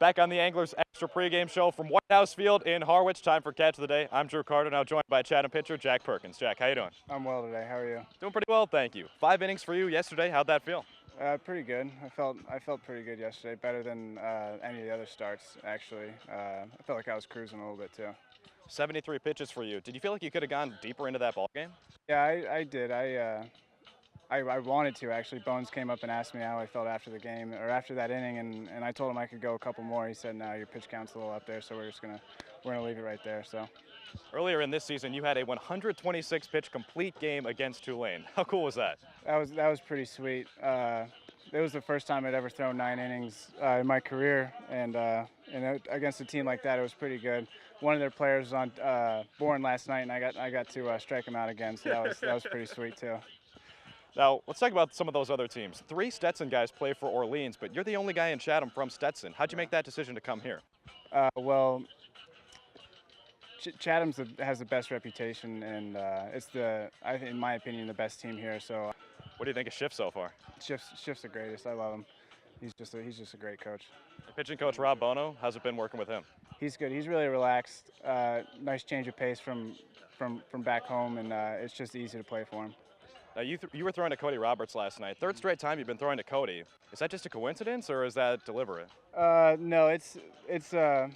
Back on the Anglers Extra pregame show from White House Field in Harwich. Time for Catch of the Day. I'm Drew Carter, now joined by Chatham pitcher Jack Perkins. Jack, how you doing? I'm well today. How are you? Doing pretty well, thank you. 5 innings for you yesterday. How'd that feel? Pretty good. I felt pretty good yesterday. Better than any of the other starts, actually. I felt like I was cruising a little bit too. 73 pitches for you. Did you feel like you could have gone deeper into that ball game? Yeah, I did. I wanted to actually. Bones came up and asked me how I felt after the game or after that inning, and I told him I could go a couple more. He said, "No, your pitch count's a little up there, so we're gonna leave it right there." So. Earlier in this season, you had a 126 pitch complete game against Tulane. How cool was that? That was pretty sweet. It was the first time I'd ever thrown 9 innings in my career, and against a team like that, it was pretty good. One of their players was on born last night, and I got to strike him out again, so that was pretty sweet too. Now, let's talk about some of those other teams. 3 Stetson guys play for Orleans, but you're the only guy in Chatham from Stetson. How'd you make that decision to come here? Well, Chatham has the best reputation, and it's in my opinion, the best team here. So. What do you think of Schiff so far? Schiff's the greatest. I love him. He's just a great coach. Your pitching coach Rob Bono, how's it been working with him? He's good. He's really relaxed. Nice change of pace from back home, and it's just easy to play for him. Now, you were throwing to Cody Roberts last night. 3rd straight time you've been throwing to Cody. Is that just a coincidence, or is that deliberate? No, it's the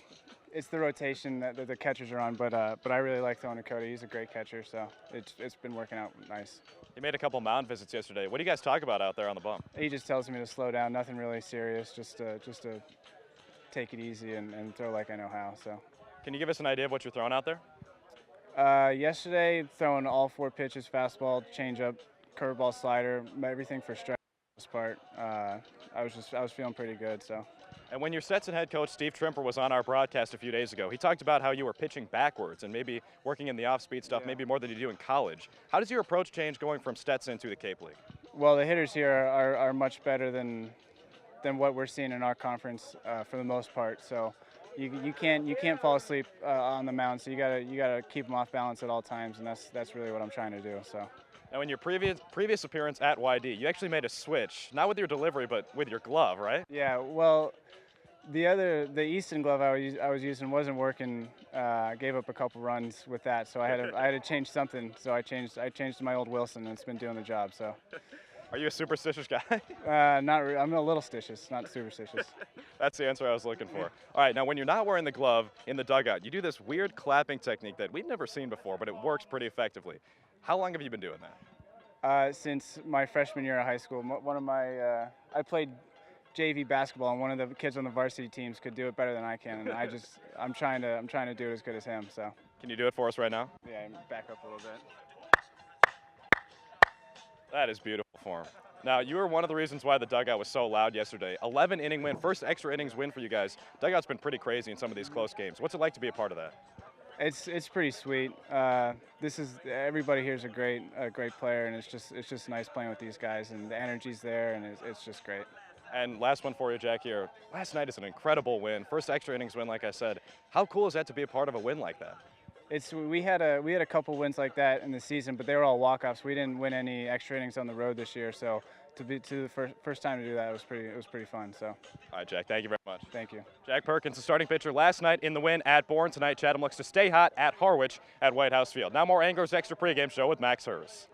rotation that the catchers are on, but I really like throwing to Cody. He's a great catcher, so it's been working out nice. You made a couple mound visits yesterday. What do you guys talk about out there on the bump? He just tells me to slow down. Nothing really serious. Just to take it easy and throw like I know how. So. Can you give us an idea of what you're throwing out there? Yesterday, throwing all 4 pitches: fastball, changeup, curveball, slider, everything for strike. For the most part, I was feeling pretty good. So. And when your Stetson head coach Steve Trimper was on our broadcast a few days ago, he talked about how you were pitching backwards and maybe working in the off-speed stuff, maybe more than you do in college. How does your approach change going from Stetson to the Cape League? Well, the hitters here are much better than what we're seeing in our conference for the most part. So. You can't fall asleep on the mound, so you gotta keep them off balance at all times, and that's really what I'm trying to do. So. Now, in your previous appearance at YD, you actually made a switch, not with your delivery, but with your glove, right? Yeah. Well, the Easton glove I was using wasn't working. Gave up a couple runs with that, so I had to change something. So I changed to my old Wilson, and it's been doing the job. So. Are you a superstitious guy? Not really. I'm a little stitious, not superstitious. That's the answer I was looking for. All right, now when you're not wearing the glove in the dugout, you do this weird clapping technique that we've never seen before, but it works pretty effectively. How long have you been doing that? Since my freshman year of high school. I played JV basketball, and one of the kids on the varsity teams could do it better than I can, and I'm trying to do it as good as him. So. Can you do it for us right now? Yeah, back up a little bit. That is beautiful form. Now, you were one of the reasons why the dugout was so loud yesterday. 11-inning win, first extra innings win for you guys. Dugout's been pretty crazy in some of these close games. What's it like to be a part of that? It's pretty sweet. Everybody here is a great player, and it's just nice playing with these guys, and the energy's there, and it's just great. And last one for you, Jack, here. Last night is an incredible win. First extra innings win, like I said. How cool is that to be a part of a win like that? We had a couple wins like that in the season, but they were all walk-offs. We didn't win any extra innings on the road this year, so to the first time to do that, it was pretty fun. So. All right, Jack, thank you very much. Thank you. Jack Perkins, the starting pitcher last night in the win at Bourne. Tonight, Chatham looks to stay hot at Harwich at White House Field. Now more Anglers Extra pregame show with Max Hers.